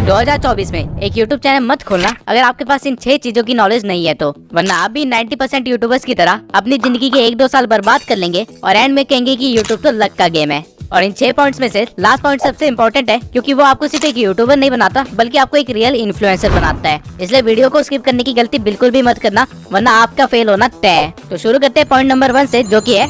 2024 में एक YouTube channel मत खोलना अगर आपके पास इन 6 चीजों की नॉलेज नहीं है तो, वरना आप भी 90% यूट्यूबर्स की तरह अपनी जिंदगी के 1-2 साल बर्बाद कर लेंगे और एंड में कहेंगे कि यूट्यूब तो लक का गेम है। और इन 6 पॉइंट्स में से लास्ट पॉइंट सबसे इम्पोर्टेंट है, क्योंकि वो आपको सिर्फ एक यूट्यूबर नहीं बनाता बल्कि आपको एक रियल इन्फ्लुएंसर बनाता है। इसलिए वीडियो को स्किप करने की गलती बिल्कुल भी मत करना, वरना आपका फेल होना तय है। तो शुरू करते हैं पॉइंट नंबर 1 से, जो की है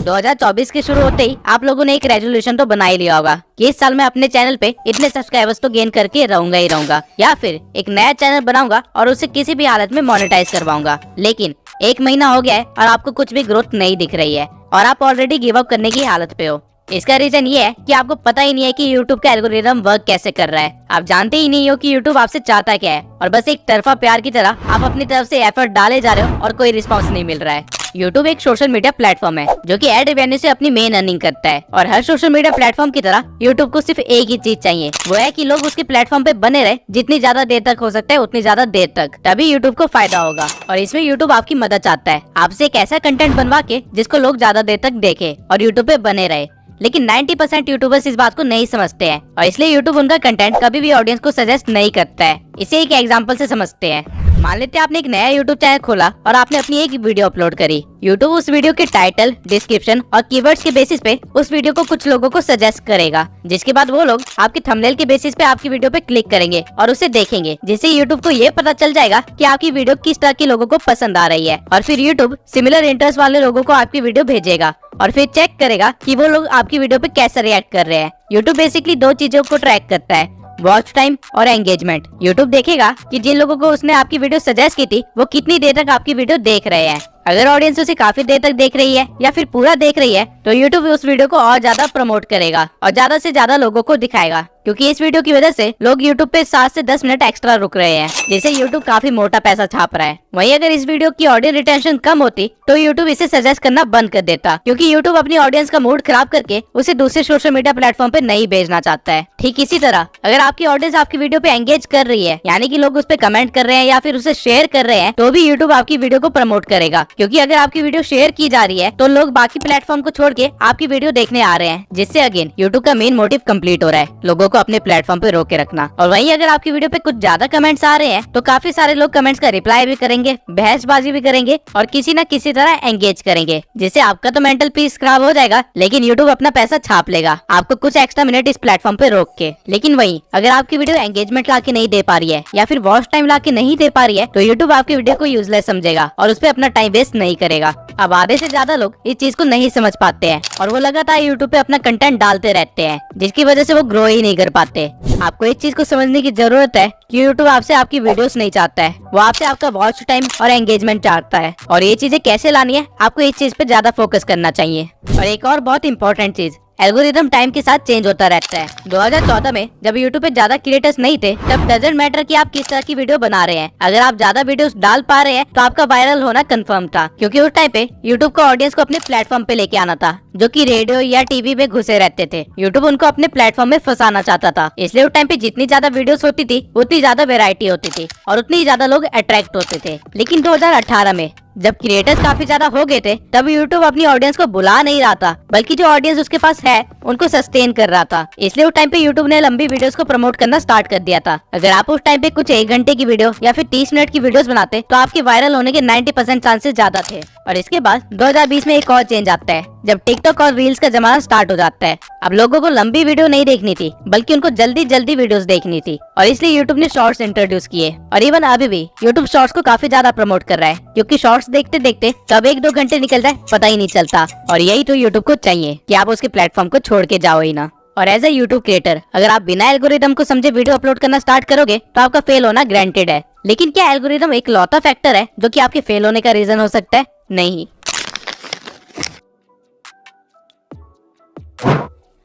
2024 के शुरू होते ही आप लोगों ने एक रेजोल्यूशन तो बना ही लिया होगा कि इस साल मैं अपने चैनल पे इतने सब्सक्राइबर्स तो गेन करके रहूंगा ही रहूंगा, या फिर एक नया चैनल बनाऊंगा और उसे किसी भी हालत में मोनेटाइज करवाऊंगा। लेकिन 1 महीना हो गया है और आपको कुछ भी ग्रोथ नहीं दिख रही है और आप ऑलरेडी गिव अप करने की हालत पे हो। इसका रीजन ये है कि आपको पता ही नहीं है कि YouTube का एल्गोरिदम वर्क कैसे कर रहा है। आप जानते ही नहीं हो कि YouTube आपसे चाहता क्या है और बस एक तरफा प्यार की तरह आप अपनी तरफ से एफर्ट डाले जा रहे हो और कोई रिस्पांस नहीं मिल रहा है। YouTube एक सोशल मीडिया प्लेटफॉर्म है जो कि एड रेवेन्यू से अपनी मेन अर्निंग करता है, और हर सोशल मीडिया प्लेटफॉर्म की तरह YouTube को सिर्फ एक ही चीज चाहिए, वो है कि लोग उसके प्लेटफॉर्म पे बने रहे जितनी ज्यादा देर तक हो सकता है उतनी ज्यादा देर तक, तभी YouTube को फायदा होगा। और इसमें YouTube आपकी मदद चाहता है, आपसे एक ऐसा कंटेंट बनवा के जिसको लोग ज्यादा देर तक देखे और YouTube पे बने रहे। लेकिन 90% यूट्यूबर्स इस बात को नहीं समझते हैं और इसलिए यूट्यूब उनका कंटेंट कभी भी ऑडियंस को सजेस्ट नहीं करता है। इसे एक एग्जांपल से समझते हैं। मान लेते हैं आपने एक नया यूट्यूब चैनल खोला और आपने अपनी एक वीडियो अपलोड करी। यूट्यूब उस वीडियो के टाइटल, डिस्क्रिप्शन और कीवर्ड्स के बेसिस पे उस वीडियो को कुछ लोगों को सजेस्ट करेगा, जिसके बाद वो लोग आपके थंबनेल के बेसिस पे आपकी वीडियो पे क्लिक करेंगे और उसे देखेंगे, जिससे यूट्यूब को ये पता चल जाएगा कि आपकी वीडियो किस तरह के लोगों को पसंद आ रही है। और फिर यूट्यूब सिमिलर इंटरेस्ट वाले लोगों को आपकी वीडियो भेजेगा और फिर चेक करेगा कि वो लोग आपकी वीडियो पे कैसे रिएक्ट कर रहे हैं। यूट्यूब बेसिकली 2 चीजों को ट्रैक करता है, वॉच टाइम और एंगेजमेंट। यूट्यूब देखेगा कि जिन लोगों को उसने आपकी वीडियो सजेस्ट की थी वो कितनी देर तक आपकी वीडियो देख रहे हैं। अगर ऑडियंस उसे काफी देर तक देख रही है या फिर पूरा देख रही है तो यूट्यूब उस वीडियो को और ज्यादा प्रमोट करेगा और ज्यादा से ज्यादा लोगों को दिखाएगा, क्योंकि इस वीडियो की वजह से लोग यूट्यूब पे 7 से 10 मिनट एक्स्ट्रा रुक रहे हैं, जिससे यूट्यूब काफी मोटा पैसा छाप रहा है। वहीं अगर इस वीडियो की ऑडियंस रिटेंशन कम होती तो यूट्यूब इसे सजेस्ट करना बंद कर देता, क्योंकि यूट्यूब अपनी ऑडियंस का मूड खराब करके उसे दूसरे सोशल मीडिया प्लेटफॉर्म पे नहीं भेजना चाहता है। ठीक इसी तरह अगर आपकी ऑडियंस आपकी वीडियो पे एंगेज कर रही है, यानी कि लोग उस पे कमेंट कर रहे हैं या फिर उसे शेयर कर रहे हैं, तो भी यूट्यूब आपकी वीडियो को प्रमोट करेगा, क्योंकि अगर आपकी वीडियो शेयर की जा रही है तो लोग बाकी प्लेटफॉर्म को छोड़ के आपकी वीडियो देखने आ रहे हैं, जिससे अगेन यूट्यूब का मेन मोटिव कंप्लीट हो रहा है, लोगों को अपने प्लेटफॉर्म पे रोक के रखना। और वहीं अगर आपकी वीडियो पे कुछ ज्यादा कमेंट्स आ रहे हैं तो काफी सारे लोग कमेंट्स का रिप्लाई भी करेंगे, बहसबाजी भी करेंगे और किसी न किसी तरह एंगेज करेंगे, जिससे आपका तो मेंटल पीस खराब हो जाएगा, लेकिन यूट्यूब अपना पैसा छाप लेगा आपको कुछ एक्स्ट्रा मिनट इस प्लेटफॉर्म पे रोक के। लेकिन वहीं अगर आपकी वीडियो एंगेजमेंट ला के नहीं दे पा रही है या फिर वॉच टाइम ला के नहीं दे पा रही है तो यूट्यूब आपकी वीडियो को यूजलेस समझेगा और उस पर अपना टाइम वेस्ट नहीं करेगा। अब आधे से ज्यादा लोग इस चीज को नहीं समझ पाते हैं और वो लगातार यूट्यूब पे अपना कंटेंट डालते रहते हैं, जिसकी वजह से वो ग्रो ही नहीं कर पाते। आपको एक चीज को समझने की जरूरत है कि यूट्यूब आपसे आपकी वीडियोस नहीं चाहता है, वो आपसे आपका वॉच टाइम और एंगेजमेंट चाहता है। और ये चीजें कैसे लानी है, आपको इस चीज पे ज्यादा फोकस करना चाहिए। और एक और बहुत इंपॉर्टेंट चीज, एल्गोरिदम टाइम के साथ चेंज होता रहता है। 2014 में जब यूट्यूब पे ज्यादा क्रिएटर्स नहीं थे तब डजंट मैटर कि आप किस तरह की वीडियो बना रहे हैं, अगर आप ज्यादा वीडियोस डाल पा रहे हैं तो आपका वायरल होना कंफर्म था, क्योंकि उस टाइम पे यूट्यूब को ऑडियंस को अपने प्लेटफॉर्म पे लेके आना था, जो कि रेडियो या टीवी में घुसे रहते थे। यूट्यूब उनको अपने प्लेटफॉर्म में फंसाना चाहता था, इसलिए उस टाइम पे जितनी ज्यादा वीडियोस होती थी उतनी ज्यादा वेरायटी होती थी और उतनी ज्यादा लोग अट्रैक्ट होते थे। लेकिन 2018 में जब क्रिएटर्स काफी ज्यादा हो गए थे तब यूट्यूब अपनी ऑडियंस को बुला नहीं रहा था, बल्कि जो ऑडियंस उसके पास है उनको सस्टेन कर रहा था। इसलिए उस टाइम पे यूट्यूब ने लंबी वीडियोस को प्रमोट करना स्टार्ट कर दिया था। अगर आप उस टाइम पे कुछ 1 घंटे की वीडियो या फिर 30 मिनट की वीडियोस बनाते तो आपके वायरल होने के 90% चांसेस ज्यादा थे। और इसके बाद 2020 में एक और चेंज आता है जब टिकटॉक और रील्स का जमाना स्टार्ट हो जाता है। अब लोगों को लंबी वीडियो नहीं देखनी थी, बल्कि उनको जल्दी जल्दी वीडियोस देखनी थी, और इसलिए यूट्यूब ने शॉर्ट्स इंट्रोड्यूस किए। और इवन अभी भी यूट्यूब शॉर्ट्स को काफी ज्यादा प्रमोट कर रहा है, क्योंकि शॉर्ट्स देखते देखते कब 1-2 घंटे निकल जाए पता ही नहीं चलता। और यही तो यूट्यूब को चाहिए कि आप उसके प्लेटफॉर्म को छोड़ के जाओ ही ना। और एज ए यूट्यूब क्रिएटर अगर आप बिना एल्गोरिदम को समझे वीडियो अपलोड करना स्टार्ट करोगे तो आपका फेल होना ग्रांटेड है। लेकिन क्या एल्गोरिदम एक लौता फैक्टर है जो कि आपके फेल होने का रीजन हो सकता है? नहीं।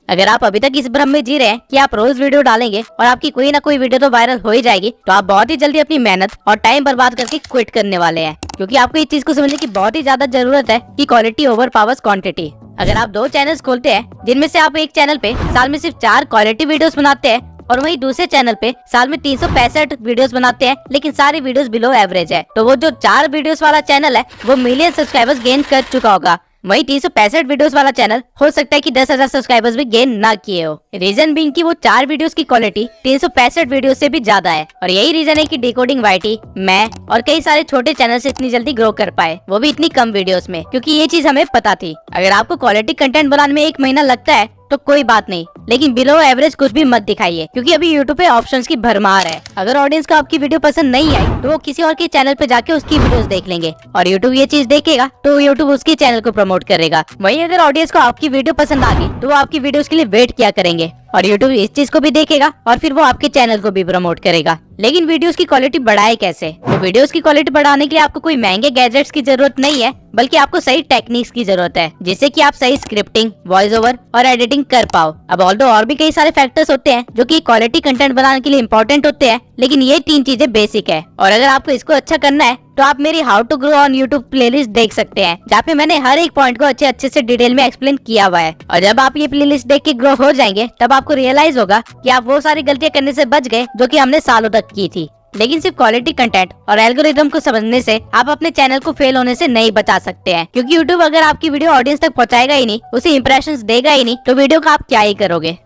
अगर आप अभी तक इस भ्रम में जी रहे हैं कि आप रोज वीडियो डालेंगे और आपकी कोई ना कोई वीडियो तो वायरल हो ही जाएगी, तो आप बहुत ही जल्दी अपनी मेहनत और टाइम बर्बाद करके क्विट करने वाले हैं, क्योंकि आपको इस चीज को समझने की बहुत ही ज्यादा जरूरत है कि क्वालिटी ओवर पावर्स क्वांटिटी। अगर आप 2 चैनल्स खोलते हैं जिनमें से आप एक चैनल पे साल में सिर्फ 4 क्वालिटी वीडियोस बनाते हैं और वहीं दूसरे चैनल पे साल में 365 वीडियोस बनाते हैं, लेकिन सारी वीडियोस बिलो एवरेज है, तो वो जो 4 वीडियोस वाला चैनल है वो मिलियन सब्सक्राइबर्स गेन कर चुका होगा, वही 365 वीडियोस वाला चैनल हो सकता है कि 10,000 सब्सक्राइबर्स भी गेन ना किए हो। रीजन बीइंग कि वो 4 वीडियोस की क्वालिटी 365 वीडियोस से भी ज्यादा है और यही रीजन है कि डिकोडिंग वाईटी, मैं और कई सारे छोटे चैनल से इतनी जल्दी ग्रो कर पाए, वो भी इतनी कम वीडियोस में, क्योंकि ये चीज हमें पता थी। अगर आपको क्वालिटी कंटेंट बनाने में 1 महीना लगता है तो कोई बात नहीं, लेकिन बिलो एवरेज कुछ भी मत दिखाइए, क्योंकि अभी यूट्यूब पे ऑप्शंस की भरमार है। अगर ऑडियंस को आपकी वीडियो पसंद नहीं आई तो वो किसी और के चैनल पे जाके उसकी वीडियोस देख लेंगे और यूट्यूब ये चीज देखेगा तो यूट्यूब उसके चैनल को प्रमोट करेगा। वहीं अगर ऑडियंस को आपकी वीडियो पसंद आ गई तो वो आपकी वीडियोस के लिए वेट किया करेंगे और यूट्यूब इस चीज को भी देखेगा और फिर वो आपके चैनल को भी प्रमोट करेगा। लेकिन वीडियोस की क्वालिटी बढ़ाए कैसे? तो वीडियोस की क्वालिटी बढ़ाने के लिए आपको कोई महंगे गैजेट्स की जरूरत नहीं है, बल्कि आपको सही टेक्निक्स की जरूरत है, जिससे कि आप सही स्क्रिप्टिंग, वॉइस ओवर और एडिटिंग कर पाओ। अब ऑल्दो और भी कई सारे फैक्टर्स होते हैं जो कि क्वालिटी कंटेंट बनाने के लिए इम्पोर्टेंट होते हैं, लेकिन ये 3 चीजें बेसिक है। और अगर आपको इसको अच्छा करना है तो आप मेरी how to grow on YouTube playlist देख सकते हैं, जहाँ पे मैंने हर एक पॉइंट को अच्छे से डिटेल में एक्सप्लेन किया हुआ है। और जब आप ये प्लेलिस्ट देख के ग्रो हो जाएंगे तब आपको रियलाइज होगा कि आप वो सारी गलतियां करने से बच गए जो कि हमने सालों तक की थी। लेकिन सिर्फ क्वालिटी कंटेंट और एल्गोरिदम को समझने से आप अपने चैनल को फेल होने से नहीं बचा सकते हैं, क्योंकि यूट्यूब अगर आपकी वीडियो ऑडियंस तक पहुंचाएगा ही नहीं, उसे इंप्रेशंस देगा ही नहीं, तो वीडियो का आप क्या ही करोगे।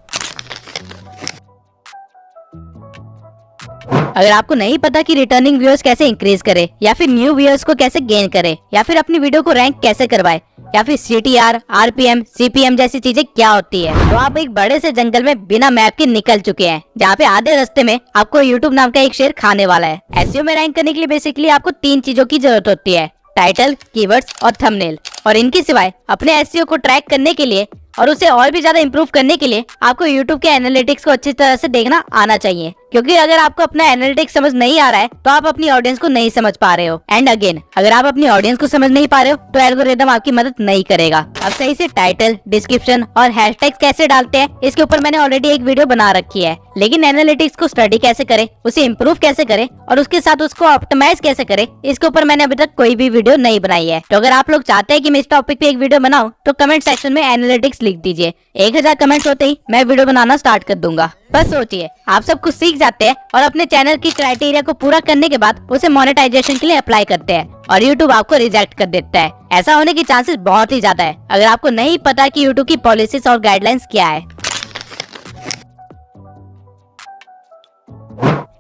अगर आपको नहीं पता कि रिटर्निंग व्यूअर्स कैसे इंक्रीज करे, या फिर न्यू व्यूअर्स को कैसे गेन करे, या फिर अपनी वीडियो को रैंक कैसे करवाए, या फिर CTR, RPM, CPM जैसी चीजें क्या होती है, तो आप एक बड़े से जंगल में बिना मैप के निकल चुके हैं, जहाँ पे आधे रास्ते में आपको YouTube नाम का एक शेर खाने वाला है। SEO में रैंक करने के लिए बेसिकली आपको 3 चीजों की जरूरत होती है: टाइटल, कीवर्ड्स और थंबनेल। और इनके सिवाय अपने SEO को ट्रैक करने के लिए और उसे और भी ज्यादा इम्प्रूव करने के लिए आपको YouTube के एनालिटिक्स को अच्छी तरह से देखना आना चाहिए, क्योंकि अगर आपको अपना एनालिटिक्स समझ नहीं आ रहा है तो आप अपनी ऑडियंस को नहीं समझ पा रहे हो। एंड अगेन, अगर आप अपनी ऑडियंस को समझ नहीं पा रहे हो तो एल्गोरिदम आपकी मदद नहीं करेगा। अब सही से टाइटल, डिस्क्रिप्शन और हैशटैग्स कैसे डालते हैं, इसके ऊपर मैंने ऑलरेडी एक वीडियो बना रखी है। लेकिन एनालिटिक्स को स्टडी कैसे करे, उसे इम्प्रूव कैसे करे और उसके साथ उसको ऑप्टिमाइज कैसे करे, इसके ऊपर मैंने अभी तक कोई भी वीडियो नहीं बनाई है। तो अगर आप लोग चाहते हैं कि मैं इस टॉपिक पे एक वीडियो बनाऊं तो कमेंट सेक्शन में एनालिटिक्स लिख दीजिए। 1000 कमेंट्स होते ही मैं वीडियो बनाना स्टार्ट कर दूंगा। बस सोचिए, आप सब कुछ सीख जाते हैं और अपने चैनल की क्राइटेरिया को पूरा करने के बाद उसे मोनेटाइजेशन के लिए अप्लाई करते हैं और YouTube आपको रिजेक्ट कर देता है। ऐसा होने की चांसेस बहुत ही ज्यादा है अगर आपको नहीं पता कि YouTube की पॉलिसीज और गाइडलाइंस क्या है।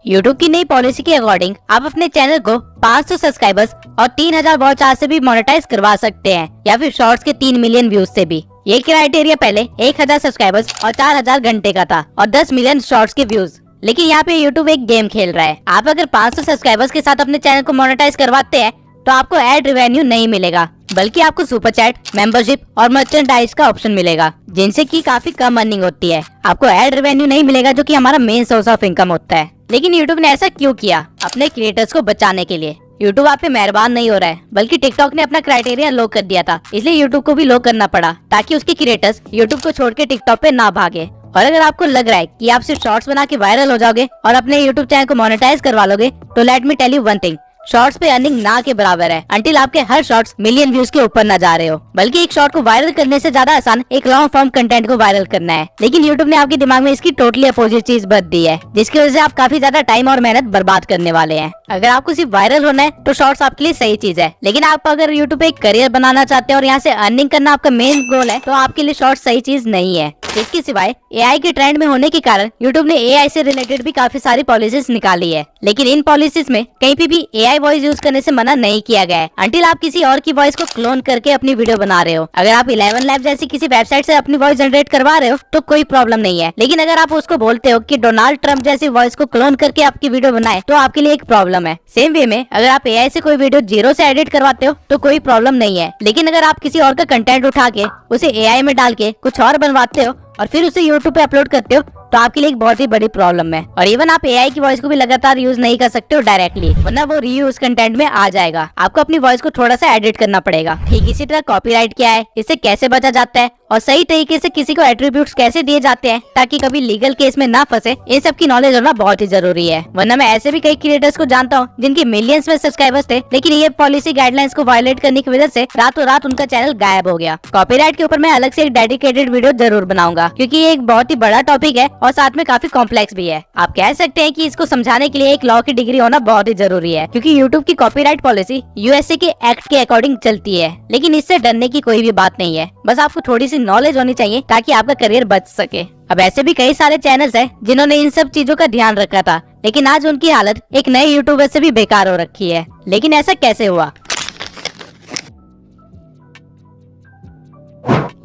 YouTube की नई पॉलिसी के अकॉर्डिंग आप अपने चैनल को 500 सब्सक्राइबर्स और 3000 वॉच आवर से भी मोनेटाइज करवा सकते हैं, या फिर शॉर्ट्स के 3 मिलियन व्यूज से भी। ये क्राइटेरिया पहले 1000 सब्सक्राइबर्स और 4000 घंटे का था और 10 मिलियन शॉर्ट्स के व्यूज। लेकिन यहाँ पे YouTube एक गेम खेल रहा है। आप अगर 500 सब्सक्राइबर्स के साथ अपने चैनल को मोनेटाइज करवाते हैं तो आपको एड रेवेन्यू नहीं मिलेगा, बल्कि आपको सुपर चैट, मेंबरशिप और मर्चेंडाइज का ऑप्शन मिलेगा, जिनसे की काफी कम अर्निंग होती है। आपको एड रेवेन्यू नहीं मिलेगा, जो कि हमारा मेन सोर्स ऑफ इनकम होता है। लेकिन YouTube ने ऐसा क्यों किया? अपने क्रिएटर्स को बचाने के लिए। YouTube आप पे मेहरबान नहीं हो रहा है, बल्कि TikTok ने अपना क्राइटेरिया लो कर दिया था, इसलिए YouTube को भी लो करना पड़ा, ताकि उसके क्रिएटर्स YouTube को छोड़ के TikTok पे ना भागे। और अगर आपको लग रहा है कि आप सिर्फ शॉर्ट्स बना के वायरल हो जाओगे और अपने YouTube चैनल को मोनेटाइज करवा लोगे, तो let me tell you one thing, shorts पे अर्निंग ना के बराबर है, अंटिल आपके हर शॉर्ट्स मिलियन व्यूज के ऊपर न जा रहे हो। बल्कि एक शॉर्ट को वायरल करने से ज्यादा आसान एक लॉन्ग फॉर्म कंटेंट को वायरल करना है। लेकिन YouTube ने आपके दिमाग में इसकी टोटली अपोजिट चीज बद दी है, जिसकी वजह से आप काफी ज्यादा टाइम और मेहनत बर्बाद करने वाले हैं। अगर आपको सिर्फ वायरल होना है तो शॉर्ट्स आपके लिए सही चीज है, लेकिन आप अगर YouTube पे एक करियर बनाना चाहते हैं और यहाँ से अर्निंग करना आपका मेन गोल है, तो आपके लिए शॉर्ट्स सही चीज नहीं है। इसके सिवाय AI के ट्रेंड में होने के कारण YouTube ने AI से रिलेटेड भी काफी सारी पॉलिसीज निकाली है, लेकिन इन पॉलिसीज में कहीं पे भी AI वॉइस यूज करने से मना नहीं किया गया है, अंटिल आप किसी और की वॉइस को क्लोन करके अपनी वीडियो बना रहे हो। अगर आप 11 लैब जैसी किसी वेबसाइट से अपनी वॉइस जनरेट करवा रहे हो तो कोई प्रॉब्लम नहीं है, लेकिन अगर आप उसको बोलते हो कि डोनाल्ड ट्रंप जैसी वॉइस को क्लोन करके आपकी वीडियो बनाए, तो आपके लिए एक प्रॉब्लम है। सेम वे में अगर आप AI से कोई वीडियो 0 से एडिट करवाते हो तो कोई प्रॉब्लम नहीं है, लेकिन अगर आप किसी और का कंटेंट उठा के उसे AI में डाल के कुछ और बनवाते हो और फिर उसे YouTube पे अपलोड करते हो, तो आपके लिए एक बहुत ही बड़ी प्रॉब्लम है। और इवन आप AI की वॉइस को भी लगातार यूज नहीं कर सकते हो डायरेक्टली, वरना वो रीयूज कंटेंट में आ जाएगा। आपको अपनी वॉइस को थोड़ा सा एडिट करना पड़ेगा। ठीक इसी तरह कॉपीराइट क्या है, इससे कैसे बचा जाता है और सही तरीके से किसी को एट्रीब्यूट्स कैसे दिए जाते हैं ताकि कभी लीगल केस में ना फंसे, इन सब की नॉलेज होना बहुत ही जरूरी है। वरना मैं ऐसे भी कई क्रिएटर्स को जानता हूँ जिनके मिलियंस में सब्सक्राइबर्स थे, लेकिन ये पॉलिसी गाइडलाइंस को वायलेट करने की वजह से रातों रात उनका चैनल गायब हो गया। कॉपीराइट के ऊपर मैं अलग से एक डेडिकेटेड वीडियो जरूर बनाऊंगा, क्योंकि ये एक बहुत ही बड़ा टॉपिक है और साथ में काफी कॉम्प्लेक्स भी है। आप कह सकते हैं कि इसको समझाने के लिए एक लॉ की डिग्री होना बहुत ही जरूरी है, क्योंकि यूट्यूब की कॉपीराइट पॉलिसी यूएसए के एक्ट के अकॉर्डिंग चलती है। लेकिन इससे डरने की कोई भी बात नहीं है, बस आपको थोड़ी सी नॉलेज होनी चाहिए ताकि आपका करियर बच सके। अब ऐसे भी कई सारे चैनल्स हैं जिन्होंने इन सब चीजों का ध्यान रखा था, लेकिन आज उनकी हालत एक नए यूट्यूबर से भी बेकार हो रखी है। लेकिन ऐसा कैसे हुआ?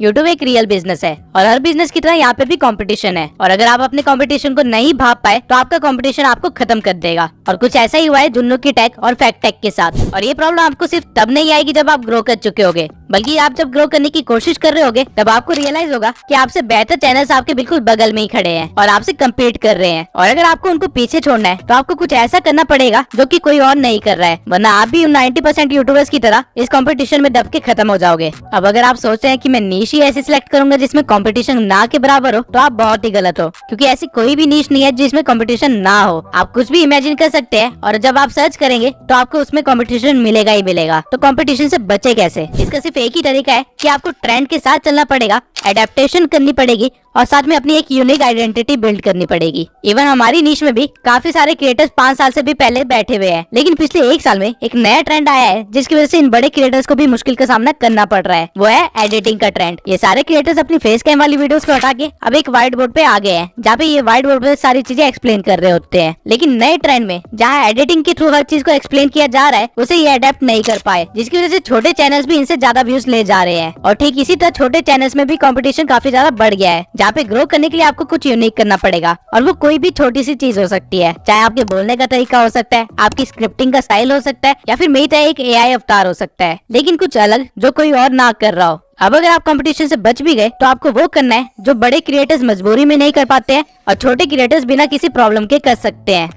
यूट्यूब एक रियल बिजनेस है और हर बिजनेस की तरह यहाँ पे भी कंपटीशन है, और अगर आप अपने कंपटीशन को नहीं भाप पाए तो आपका कंपटीशन आपको खत्म कर देगा। और कुछ ऐसा ही हुआ है जुन्नू की टेक और फैक्ट टेक के साथ। और ये प्रॉब्लम आपको सिर्फ तब नहीं आएगी जब आप ग्रो कर चुके होगे, बल्कि आप जब ग्रो करने की कोशिश कर रहे होगे तब आपको रियलाइज होगा कि आपसे बेहतर चैनल्स आपके बिल्कुल बगल में ही खड़े हैं और आपसे कम्पीट कर रहे हैं। और अगर आपको उनको पीछे छोड़ना है तो आपको कुछ ऐसा करना पड़ेगा जो कि कोई और नहीं कर रहा है, वरना आप भी 90% यूट्यूबर्स की तरह इस कंपटीशन में दब के खत्म हो जाओगे। अब अगर आप सोचते हैं कि मैं नीश ही ऐसी सिलेक्ट करूंगा जिसमें कंपटीशन ना के बराबर हो, तो आप बहुत ही गलत हो, क्योंकि ऐसी कोई भी नीश नहीं है जिसमें कंपटीशन ना हो। आप कुछ भी इमेजिन कर सकते हैं और जब आप सर्च करेंगे तो आपको उसमें कंपटीशन मिलेगा ही मिलेगा। तो कंपटीशन से बचे कैसे? इसका सिर्फ एक ही तरीका है कि आपको ट्रेंड के साथ चलना पड़ेगा, एडेप्टेशन करनी पड़ेगी और साथ में अपनी एक यूनिक आइडेंटिटी बिल्ड करनी पड़ेगी। इवन हमारी नीश में भी काफी सारे क्रिएटर्स 5 साल से भी पहले बैठे हुए हैं, लेकिन पिछले 1 साल में एक नया ट्रेंड आया है जिसकी वजह से इन बड़े क्रिएटर्स को भी मुश्किल का सामना करना पड़ रहा है। वो है एडिटिंग का ट्रेंड। ये सारे क्रिएटर्स अपनी फेस कैम वाली वीडियोस को हटा के अब एक व्हाइट बोर्ड पे आ गए हैं, जहाँ पे ये व्हाइट बोर्ड पे सारी चीजें एक्सप्लेन कर रहे होते हैं। लेकिन नए ट्रेंड में जहाँ एडिटिंग के थ्रू हर चीज को एक्सप्लेन किया जा रहा है, उसे ये अडेप्ट नहीं कर पाए, जिसकी वजह से छोटे चैनल्स भी इनसे ज्यादा व्यूज ले जा रहे हैं। और ठीक इसी तरह छोटे चैनल्स में भी कॉम्पिटिशन काफी ज्यादा बढ़ गया है, जहाँ पे ग्रो करने के लिए आपको कुछ यूनिक करना पड़ेगा। और वो कोई भी छोटी सी चीज हो सकती है, चाहे आपके बोलने का तरीका हो सकता है, आपकी स्क्रिप्टिंग का स्टाइल हो सकता है, या फिर मेरी तरह एक एआई अवतार हो सकता है, लेकिन कुछ अलग जो कोई और ना कर रहा हो। अब अगर आप कंपटीशन से बच भी गए तो आपको वो करना है जो बड़े क्रिएटर्स मजबूरी में नहीं कर पाते हैं और छोटे क्रिएटर्स बिना किसी प्रॉब्लम के कर सकते हैं।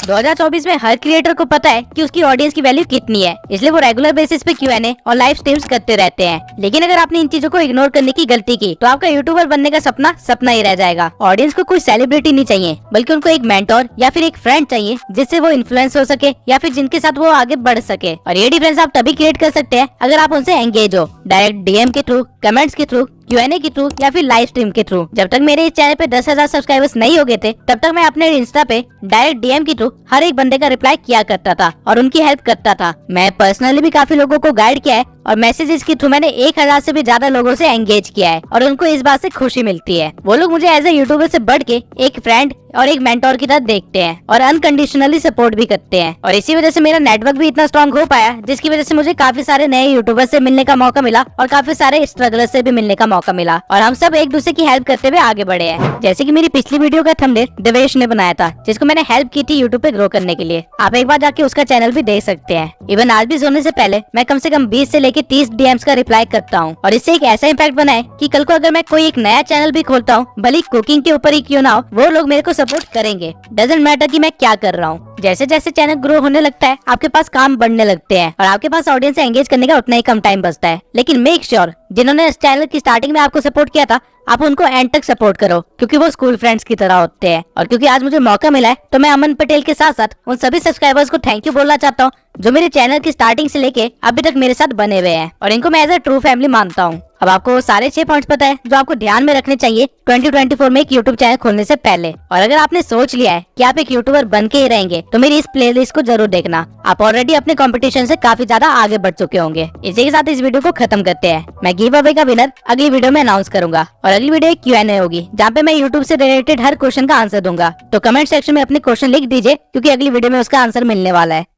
2024 में हर क्रिएटर को पता है कि उसकी ऑडियंस की वैल्यू कितनी है, इसलिए वो रेगुलर बेसिस पे Q&A और लाइव स्ट्रीम्स करते रहते हैं। लेकिन अगर आपने इन चीजों को इग्नोर करने की गलती की तो आपका यूट्यूबर बनने का सपना सपना ही रह जाएगा। ऑडियंस को कोई सेलिब्रिटी नहीं चाहिए, बल्कि उनको एक मेंटोर या फिर एक फ्रेंड चाहिए जिससे वो इन्फ्लुएंस हो सके या फिर जिनके साथ वो आगे बढ़ सके। और ये डिफरेंस आप तभी क्रिएट कर सकते हैं अगर आप उनसे एंगेज हो, डायरेक्ट डीएम के थ्रू, कमेंट्स के थ्रू, Q&A के थ्रू या फिर लाइव स्ट्रीम के थ्रू। जब तक मेरे इस चैनल पे 10,000 सब्सक्राइबर्स नहीं हो गए थे, तब तक मैं अपने इंस्टा पे डायरेक्ट डीएम के थ्रू हर एक बंदे का रिप्लाई किया करता था और उनकी हेल्प करता था। मैं पर्सनली भी काफी लोगों को गाइड किया है और मैसेजेस के थ्रू मैंने 1000 से भी ज्यादा लोगों से एंगेज किया है और उनको इस बात से खुशी मिलती है। वो लोग मुझे एज ए यूट्यूबर से बढ़ के एक फ्रेंड और एक मेंटोर की तरह देखते हैं और अनकंडीशनली सपोर्ट भी करते हैं। और इसी वजह से मेरा नेटवर्क भी इतना स्ट्रांग हो पाया, जिसकी वजह से मुझे काफी सारे नए यूट्यूबर से मिलने का मौका मिला और काफी सारे स्ट्रगलर से भी मिलने का मौका मिला और हम सब एक दूसरे की हेल्प करते हुए आगे बढ़े हैं। जैसे कि मेरी पिछली वीडियो का थंबनेल देवेश ने बनाया था, जिसको मैंने हेल्प की थी यूट्यूब पे ग्रो करने के लिए। आप एक बार जाके उसका चैनल भी देख सकते हैं। इवन आज भी सोने से पहले मैं कम से कम 20 से लेके 30 डीएम्स का रिप्लाई करता हूँ और इससे एक ऐसा इम्पैक्ट बना है कि कल को अगर मैं कोई एक नया चैनल भी खोलता हूँ, भले कुकिंग के ऊपर ही क्यों ना हो, वो लोग मेरे को सपोर्ट करेंगे। डजंट मैटर कि मैं क्या कर रहा हूँ। जैसे जैसे चैनल ग्रो होने लगता है, आपके पास काम बढ़ने लगते हैं और आपके पास ऑडियंस से एंगेज करने का उतना ही कम टाइम बचता है। लेकिन मेक श्योर जिन्होंने इस चैनल की स्टार्टिंग में आपको सपोर्ट किया था, आप उनको एंड तक सपोर्ट करो, क्योंकि वो स्कूल फ्रेंड्स की तरह होते हैं। और क्योंकि आज मुझे मौका मिला है, तो मैं अमन पटेल के साथ साथ उन सभी सब्सक्राइबर्स को थैंक यू बोलना चाहता हूँ जो मेरे चैनल की स्टार्टिंग से लेके अभी तक मेरे साथ बने हुए हैं और इनको मैं एज अ ट्रू फैमिली मानता हूँ। अब आपको वो सारे 6 पॉइंट्स पता है जो आपको ध्यान में रखने चाहिए 2024 में एक यूट्यूब चैनल खोलने से पहले। और अगर आपने सोच लिया है कि आप एक यूट्यूबर बन के ही रहेंगे, तो मेरी इस प्लेलिस्ट को जरूर देखना। आप ऑलरेडी अपने कंपटीशन से काफी ज्यादा आगे बढ़ चुके होंगे। इसी के साथ इस वीडियो को खत्म करते हैं। मैं गिव अवे का विनर अगली वीडियो में अनाउंस करूंगा और अगली वीडियो एक Q&A होगी, जहाँ पे मैं यूट्यूब से रिलेटेड हर क्वेश्चन का आंसर दूंगा। तो कमेंट सेक्शन में अपने क्वेश्चन लिख दीजिए, क्योंकि अगली वीडियो में उसका आंसर मिलने वाला है।